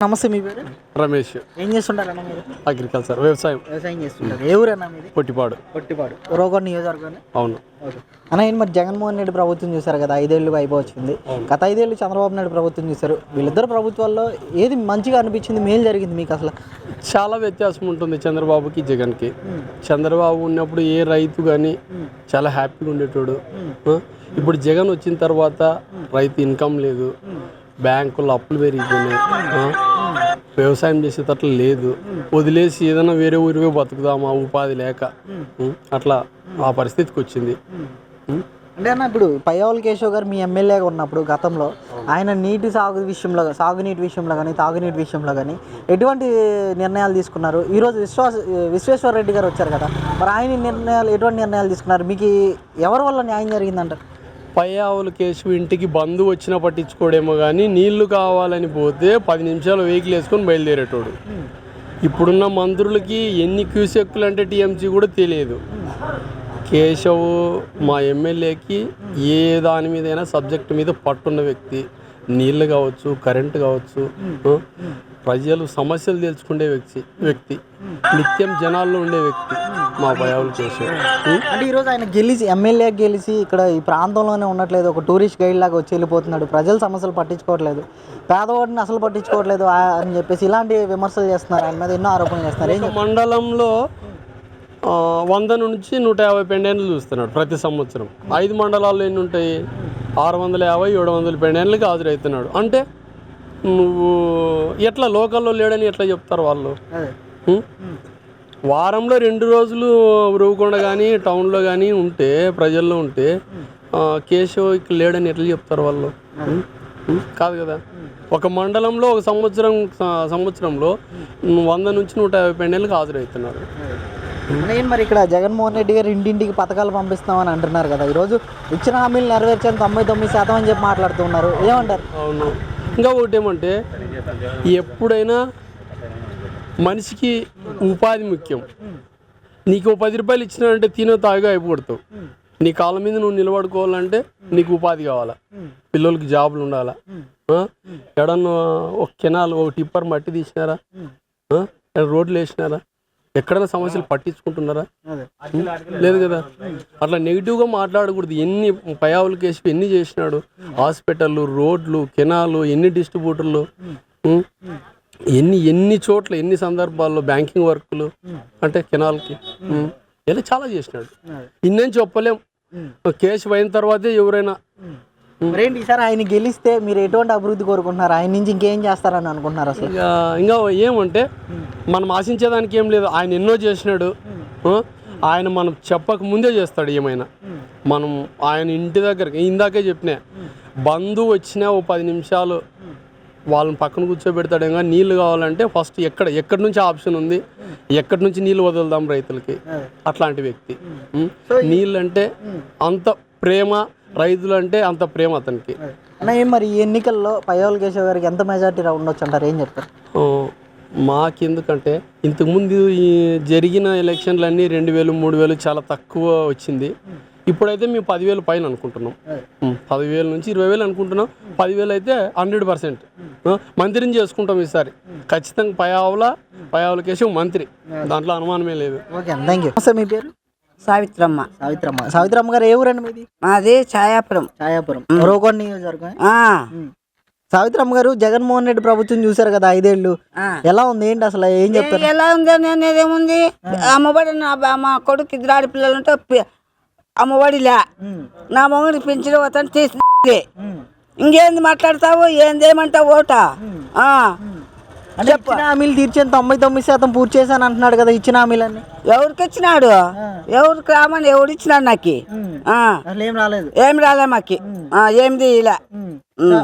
నమస్తే మీ పేరు? రమేష్. ఏం చేస్తుంటారన్న మీరు? అగ్రికల్చర్ వ్యవసాయం చేస్తుంటారు. ఏ ఊరన్నా మీది? పొట్టిపాడు. రోగోడ్ నియోజకవర్గాన్ని. అవును. అన్న ఏంటి మరి జగన్మోహన్ రెడ్డి ప్రభుత్వం చూశారు కదా, 5 ఏళ్ళు అయిపోవచ్చింది. గత 5 ఏళ్ళు చంద్రబాబు నాయుడు ప్రభుత్వం చూశారు. వీళ్ళిద్దరు ప్రభుత్వాల్లో ఏది మంచిగా అనిపించింది, మేలు జరిగింది మీకు అసలు? చాలా వ్యత్యాసం ఉంటుంది చంద్రబాబుకి జగన్కి. చంద్రబాబు ఉన్నప్పుడు ఏ రైతు కానీ చాలా హ్యాపీగా ఉండేటోడు. ఇప్పుడు జగన్ వచ్చిన తర్వాత రైతు ఇన్కమ్ లేదు, బ్యాంకుల్లో అప్పులు పెరిగిపోయినాయి, వ్యవసాయం చేసేటట్లు లేదు, వదిలేసి ఏదైనా వేరే ఊరివే బతుకుదామా ఉపాధి లేక, అట్లా ఆ పరిస్థితికి వచ్చింది. అంటే అన్న ఇప్పుడు పయ్యావుల కేశవ్ గారు మీ ఎమ్మెల్యేగా ఉన్నప్పుడు గతంలో ఆయన సాగునీటి విషయంలో కానీ తాగునీటి విషయంలో కానీ ఎటువంటి నిర్ణయాలు తీసుకున్నారు? ఈరోజు విశ్వేశ్వర రెడ్డి గారు వచ్చారు కదా, మరి ఆయన ఎటువంటి నిర్ణయాలు తీసుకున్నారు? మీకు ఎవరి వల్ల న్యాయం జరిగిందంటారు? పయ్యావుల కేసు ఇంటికి బంధు వచ్చినా పట్టించుకోడేమో కానీ నీళ్లు కావాలని పోతే 10 నిమిషాలు వెహికల్ వేసుకొని బయలుదేరేటోడు. ఇప్పుడున్న మంత్రులకి ఎన్ని క్యూసెక్కులు అంటే టీఎంసీ కూడా తెలియదు. కేశవ్ మా ఎమ్మెల్యేకి ఏ దాని మీదైనా సబ్జెక్ట్ మీద పట్టున్న వ్యక్తి. నీళ్ళు కావచ్చు, కరెంటు కావచ్చు, ప్రజలు సమస్యలు తెలుసుకునే వ్యక్తి, నిత్యం జనాల్లో ఉండే వ్యక్తి మా పయ్యావుల కేశవ్. అంటే ఈరోజు ఆయన ఎమ్మెల్యే గెలిచి ఇక్కడ ఈ ప్రాంతంలోనే ఉండట్లేదు, ఒక టూరిస్ట్ గైడ్ లాగా వచ్చి వెళ్ళిపోతున్నాడు, ప్రజల సమస్యలు పట్టించుకోవట్లేదు, పేదవాడిని అసలు పట్టించుకోవట్లేదు అని చెప్పేసి ఇలాంటి విమర్శలు చేస్తున్నారు. ఆయన మీద ఎన్నో ఆరోపణలు చేస్తున్నారు. మండలంలో 100 నుంచి 150 పెండెన్లు చూస్తున్నాడు ప్రతి సంవత్సరం. 5 మండలాల్లో ఎన్ని ఉంటాయి? 650, 700 పెండెన్లకి హాజరవుతున్నాడు. అంటే నువ్వు ఎట్లా లోకల్లో లేడని ఎట్లా చెప్తారు వాళ్ళు? వారంలో 2 రోజులు ఉరువకొండ కానీ టౌన్లో కానీ ఉంటే, ప్రజల్లో ఉంటే కేశవ్ ఇక్కడ లేడని ఎట్లా చెప్తారు వాళ్ళు? కాదు కదా. ఒక మండలంలో ఒక సంవత్సరంలో 100 నుంచి 150 పెండెన్లకు హాజరవుతున్నారు. మరి ఇక్కడ జగన్మోహన్ రెడ్డి గారు ఇంటింటికి పథకాలు పంపిస్తామని అంటున్నారు కదా, ఈరోజు ఇచ్చిన హామీలు నెరవేర్చాను 99% అని చెప్పి మాట్లాడుతున్నారు, ఏమంటారు? అవును. ఇంకా ఒకటి ఏమంటే, ఎప్పుడైనా మనిషికి ఉపాధి ముఖ్యం. నీకు 10 రూపాయలు ఇచ్చినాడంటే తినో తాగా అయిపోతావు. నీ కాళ్ళ మీద నువ్వు నిలబడుకోవాలంటే నీకు ఉపాధి కావాలా, పిల్లలకి జాబులు ఉండాలా. ఎడన్నా ఒక కెనాల్, ఒక టిప్పర్ మట్టి తీసినారా, రోడ్లు వేసినారా, ఎక్కడైనా సమస్యలు పట్టించుకుంటున్నారా? లేదు కదా. అట్లా నెగిటివ్గా మాట్లాడకూడదు. ఎన్ని పయ్యావుల కేసు ఎన్ని చేసినాడు, హాస్పిటళ్ళు, రోడ్లు, కెనాలు, ఎన్ని డిస్ట్రిబ్యూటర్లు, ఎన్ని చోట్ల ఎన్ని సందర్భాల్లో బ్యాంకింగ్ వర్కులు, అంటే కెనాల్కి ఇలా చాలా చేసినాడు. ఇన్నేం చెప్పలేం. కేసు అయిన తర్వాతే ఎవరైనా. మరేంటి ఈసారి ఆయన గెలిస్తే మీరు ఎటువంటి అభివృద్ధి కోరుకుంటున్నారు? ఆయన నుంచి ఇంకేం చేస్తారని అనుకుంటున్నారు అసలు? ఇంకా ఏమంటే మనం ఆశించేదానికి ఏం లేదు. ఆయన ఎన్నో చేసినాడు. ఆయన మనం చెప్పక ముందే చేస్తాడు ఏమైనా. మనం ఆయన ఇంటి దగ్గరకి ఇందాకే చెప్పినా, బంధువు వచ్చినా ఓ 10 నిమిషాలు వాళ్ళని పక్కన కూర్చోబెడతాడు. కానీ నీళ్ళు కావాలంటే ఫస్ట్ ఎక్కడి నుంచి ఆప్షన్ ఉంది, ఎక్కడి నుంచి నీళ్ళు వదులుదాం రైతులకి, అట్లాంటి వ్యక్తి. నీళ్ళు అంటే అంత ప్రేమ, రైతులు అంటే అంత ప్రేమ అతనికి. మరి ఈ ఎన్నికల్లో పయ్యావుల కేశవ్ గారికి ఎంత మెజార్టీ ఉండొచ్చు అంటారు, ఏం చెప్తారు? మాకెందుకంటే ఇంతకుముందు ఈ జరిగిన ఎలక్షన్లన్నీ 2000, 3000 చాలా తక్కువ వచ్చింది. ఇప్పుడైతే మేము 10,000 పైన అనుకుంటున్నాం. 10,000 నుంచి 20,000 అనుకుంటున్నాం. 10,000 అయితే 100% మంత్రిని చేసుకుంటాం ఈసారి ఖచ్చితంగా. పయ్యావుల కేశవ్ మంత్రి, దాంట్లో అనుమానమే లేదు. Okay, thank you. మీ పేరు? సావిత్రమ్మ గారు, ఏ ఊరండి మీది? మాది ఛాయాపురం. రోగోడ్ నియోజకవర్గం. సావిత్రమ్మ గారు, జగన్మోహన్ రెడ్డి ప్రభుత్వం చూసారు కదా 5 ఏళ్ళు, ఎలా ఉంది, ఏంటి అసలు ఏం చెప్తారు? ఎలా ఉంది అనేది ఏముంది, అమ్మఒడి మా కొడుకు 2 ఆడపిల్లలు ఉంటే అమ్మఒడిలే, నా మొగుడికి పెంచిన అతను తీసి ఇంకేంది మాట్లాడతావు, ఏందేమంటావు ఓట? ఇచ్చిన హామీలు తీర్చాను, 99% పూర్తి చేశాను అంటున్నాడు కదా. ఇచ్చిన హామీలన్నీ ఎవరికి ఇచ్చినాడు? ఎవరికి రామని ఎవడు ఇచ్చినాడు? నాకు ఏం రాలే మాకి, ఏమిది ఇలా.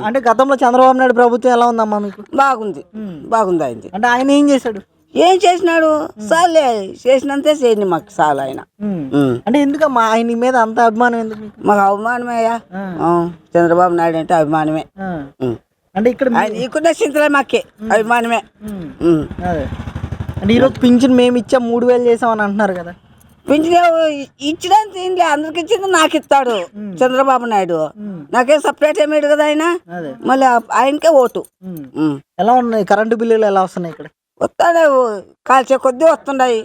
అంటే గతంలో చంద్రబాబు నాయుడు ప్రభుత్వం ఎలా ఉందమ్మా మీకు? బాగుంది అయింది. అంటే ఆయన ఏం చేశాడు? ఏం చేసినాడు? చాలే, చేసినంతే చేయని మాకు చాలు ఆయన. అంటే ఎందుకమ్మా ఆయన మీద అంత అభిమానం ఎందుకు? మాకు అభిమానమేయా, చంద్రబాబు నాయుడు అంటే అభిమానమే. అంటే ఇక్కడ నీకున్న చింతలే మాకే అభిమానమే. అంటే ఈరోజు పింఛన్ మేము ఇచ్చాం 3,000 చేసామని అంటున్నారు కదా. పింఛన్ ఇచ్చడానికి తినలే, అందరికి ఇచ్చింది నాకు ఇస్తాడు చంద్రబాబు నాయుడు. నాకేం సపరేట్ ఏమేడు కదా ఆయన, మళ్ళీ ఆయనకే ఓటు. ఎలా ఉన్నాయి కరెంటు బిల్లులు ఎలా వస్తున్నాయి ఇక్కడ? వస్తాడే, కాల్చే కొద్దీ వస్తుండయి.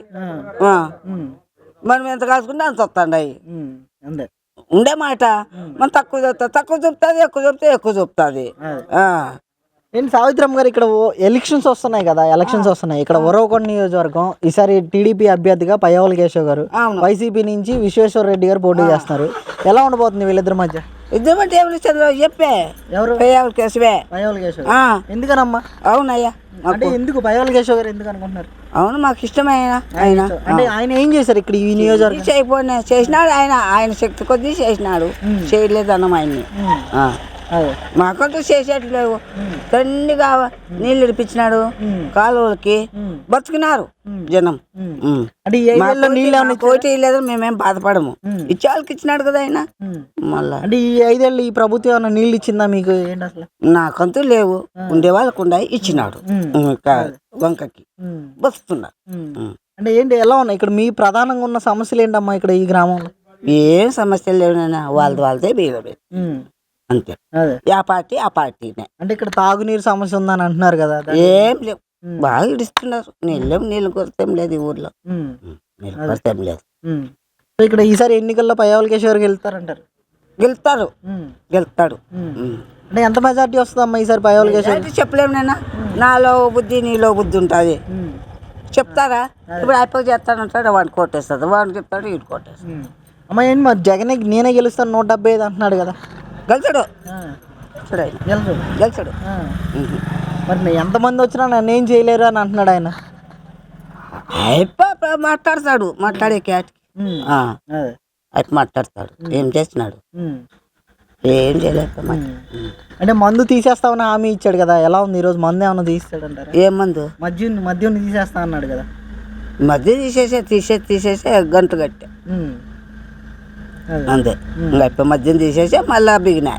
మనం ఎంత కాల్చుకుంటే అంత వస్తుండయి. అంతే ఉండే మాట, మనం తక్కువ చెప్తా, తక్కువ చెప్తుంది, ఎక్కువ చెప్తే ఎక్కువ చెప్తుంది. ఏంటి సావిత్రమ్మ గారు, ఇక్కడ ఎలక్షన్స్ వస్తున్నాయి ఇక్కడ ఉరవకొండ నియోజకవర్గం. ఈసారి టీడీపీ అభ్యర్థిగా పయ్యావుల కేశవ్ గారు, వైసీపీ నుంచి విశ్వేశ్వర రెడ్డి గారు పోటీ చేస్తున్నారు. ఎలా ఉండబోతుంది వీళ్ళిద్దరి మధ్య? ఇద్దరు అంటే ఏమి చంద్రబాబు చెప్పే, ఎవరు? పయ్యావుల కేశవే. పయ్యావుల కేశవ్ ఎందుకనమ్మా? అవునయ్యా. అంటే ఎందుకు పయ్యావుల కేశవ్ గారు ఎందుకు అనుకుంటున్నారు? అవును, మాకు ఇష్టమైన ఆయన. అంటే ఆయన ఏం చేశారు ఇక్కడ ఈ నియోజకవర్గం? చేయకపోయినా చేసినాడు ఆయన, ఆయన శక్తి కొద్దీ చేసినాడు. చేయలేదు అన్నం ఆయన్ని. మాకంటూ చేసేట్లు లేవు. దండిగా నీళ్ళు ఇడిపించినాడు, కాలువలకి బతుకున్నారు జనం. పోటీ లేదని మేమేం బాధపడము, ఇచ్చే వాళ్ళకి ఇచ్చినాడు కదా ఆయన. మళ్ళా అంటే ఈ 5 ఏళ్ళు ఈ ప్రభుత్వం ఏమన్నా నీళ్ళు ఇచ్చిందా మీకు? ఏంటి అసలు? నాకంతూ లేవు, ఉండే వాళ్ళకు ఉండాయి, ఇచ్చినాడు. వంకకి బతుకుతున్నారు. అంటే ఏంటి ఎలా ఉన్నాయి ఇక్కడ మీ ప్రధానంగా ఉన్న సమస్యలు ఏంటమ్మా ఇక్కడ ఈ గ్రామంలో? ఏం సమస్యలు లేవు నాన్న, వాళ్ళదే బీద అంతే. ఆ పార్టీనే. అంటే ఇక్కడ తాగునీరు సమస్య ఉందని అంటున్నారు కదా? ఏం లేవు, బాగా ఇడుస్తున్నారు. నీళ్ళు కొరతేం లేదు ఈ ఊర్లో, నీళ్ళు కొరతేం లేదు. ఇక్కడ ఈసారి ఎన్నికల్లో పయ్యావుల కేశవ్ గారు గెలుస్తారంటారు? గెలుస్తాడు. అంటే ఎంత మెజార్టీ వస్తుందమ్మా ఈసారి పయ్యావుల కేశవ్? చెప్పలేము నాన్న, నాలో బుద్ధి నీలో బుద్ధి ఉంటుంది. చెప్తారా? ఇప్పుడు అయిపోయి చేస్తానంటాడు, వాడిని కొట్టేస్తుంది, వాడిని చెప్తాడు, వీడు కొట్టేస్తాడు. అమ్మ ఏంటి మరి జగన్ నేనే గెలుస్తాను 175 అంటున్నాడు కదా? గెలిచాడు, గెలిచాడు. మరి ఎంతమంది వచ్చినా నన్ను ఏం చేయలేరు అని అంటున్నాడు ఆయన. మాట్లాడతాడు, మాట్లాడే క్యాట్ అటు మాట్లాడతాడు. ఏం చేస్తున్నాడు? ఏం చేయలేదు. అంటే మందు తీసేస్తామని హామీ ఇచ్చాడు కదా, ఎలా ఉంది ఈరోజు? మందు ఏమన్నా తీస్తాడంటారు? ఏం మందు? మద్యం తీసేస్తా అన్నాడు కదా. మధ్య తీసేసే గంట కట్టే అంతే. అయిపోయి మద్యం తీసేసి మళ్ళా బిగినా.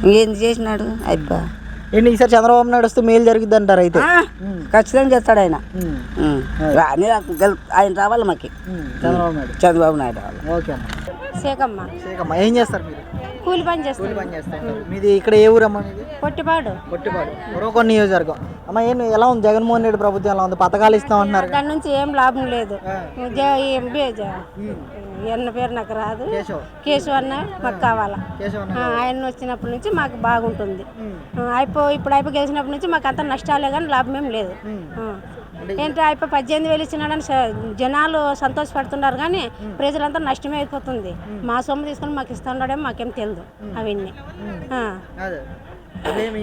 ఇంకేం చేసినాడు? అయిపోయి ఏంటి ఈసారి చంద్రబాబు నాయుడు వస్తే మేలు జరుగుద్ది అంటారు అయితే? ఖచ్చితంగా చేస్తాడు ఆయన. ఆయన రావాలి మాకు, చంద్రబాబు నాయుడు రావాలి. ఓకే అమ్మా. శేఖమ్మ ఏం చేస్తారు మీరు? కూలి పని చేస్తారు. మీది ఇక్కడ ఏ ఊరమ్మా? మీది పొట్టిపాడు. ఉరవకొండ నియోజకవర్గం. అమ్మ ఎలా ఉంది జగన్మోహన్ రెడ్డి ప్రభుత్వం? ఎలా ఉంది? పథకాలు ఇస్తామంటున్నారు. దాని నుంచి ఏం లాభం లేదు. ఎన్న పేరు నాకు రాదు, కేశవ్ అన్న మాకు కావాలా. ఆయన వచ్చినప్పటి నుంచి మాకు బాగుంటుంది. ఇప్పుడు అయిపోయి గెలిచినప్పటి నుంచి మాకు అంత నష్టాలే కానీ లాభం ఏం లేదు. ఏంటో అయిపోయి 18,000 ఇచ్చినాడని జనాలు సంతోషపడుతున్నారు కానీ ప్రజలంతా నష్టమే అయిపోతుంది. మా సొమ్ము తీసుకొని మాకు ఇస్తున్నాడేమో మాకేం తెలియదు అవన్నీ.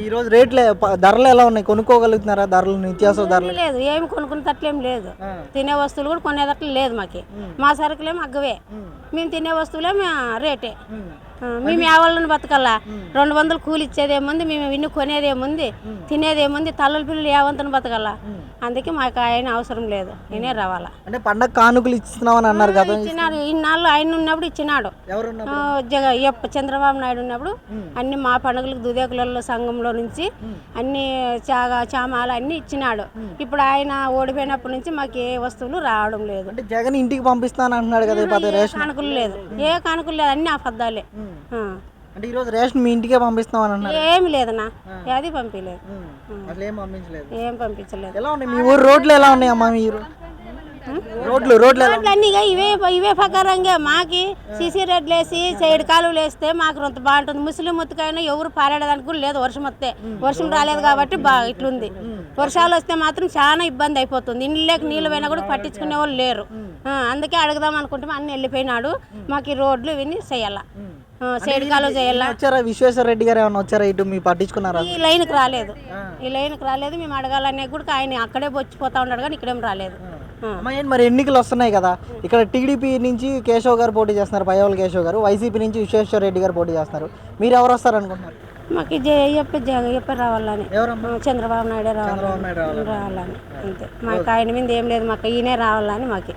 ఈరోజు రేట్లు ధరలు ఎలా ఉన్నాయి? కొనుక్కోగలుగుతున్నారా? ధరలు నిత్యావసర ధరలు లేదు, ఏమి కొనుక్కునేటట్లేం లేదు. తినే వస్తువులు కూడా కొనేటట్లు లేదు మాకు. మా సరుకులేమో అగ్గవే, మేము తినే వస్తువులేమో రేటే. మేము ఎవరిని బతకల్లా 200 కూలి ఇచ్చేదేముంది, మేము ఇన్ని కొనేదేముంది, తినేదేముంది, తల్లుల పిల్లలు ఏవంతను బతకల్లా. అందుకే మాకు ఆయన అవసరం లేదు, నేనే రావాలా. అంటే పండగ కానుకలు ఇస్తున్నామని అన్నారు కదా? ఇచ్చినాడు, ఇన్నాళ్ళు ఆయన ఉన్నప్పుడు ఇచ్చినాడు. చంద్రబాబు నాయుడు ఉన్నప్పుడు అన్ని మా పండుగలకు దుదేకులలో సంఘంలో నుంచి అన్ని చామాలు అన్ని ఇచ్చినాడు. ఇప్పుడు ఆయన ఓడిపోయినప్పటి నుంచి మాకు ఏ వస్తువులు రావడం లేదు. అంటే జగన్ ఇంటికి పంపిస్తాను అంటున్నాడు కదా? కానుకలు లేదు, ఏ కానుకలు లేదు, అన్ని అబద్ధాలే. అంటే ఈ రోజు రేషన్ మీ ఇంటికే పంపిస్తామని అన్నారు? ఏమి లేదన్నా, అది పంపించలేదు. ఏం పంపించలేదు. ఎలా ఉన్నాయి మీ ఊరు రోడ్లు? ఎలా ఉన్నాయి అమ్మా మీ ఊరు రోడ్లు? అన్నీ ఇవే ప్రకారంగా మాకి సీసీ రోడ్లు వేసి సైడ్ కాలువలు వేస్తే మాకు రొంత బాగుంటుంది. ముస్లిం ముత్తుకైనా ఎవరు పారేయడానికి కూడా లేదు. వర్షం వస్తే, వర్షం రాలేదు కాబట్టి ఇట్లుంది. వర్షాలు వస్తే మాత్రం చాలా ఇబ్బంది అయిపోతుంది. ఇంట్లోకి నీళ్ళు పోయినా కూడా పట్టించుకునే వాళ్ళు లేరు. అందుకే అడుగుదాం అనుకుంటే అన్ని వెళ్ళిపోయినాడు. మాకు ఈ రోడ్లు ఇవన్నీ చేయాలా, సైడ్ కాలువ చేయాలా. విశ్వేశ్వర రెడ్డి గారు ఏమైనా వచ్చారా ఇటు? మీ పట్టించుకున్నారా? ఈ లైన్కి రాలేదు. మేము అడగాలనే కూడా ఆయన అక్కడే వచ్చిపోతా ఉన్నాడు కానీ ఇక్కడేం రాలేదు. మరి ఎన్నికలు వస్తున్నాయి కదా, ఇక్కడ టీడీపీ నుంచి కేశవ్ గారు పోటీ చేస్తున్నారు, పయ్యావుల కేశవ్ గారు. వైసీపీ నుంచి విశ్వేశ్వర రెడ్డి గారు పోటీ చేస్తున్నారు. మీరు ఎవరు వస్తారు అనుకుంటున్నారు? మాకు చెప్పి రావాలని, చంద్రబాబు నాయుడే రావాలని అంతే. మాకు ఆయన మీద ఏం లేదు, మాకు ఈయనే రావాలని. మాకు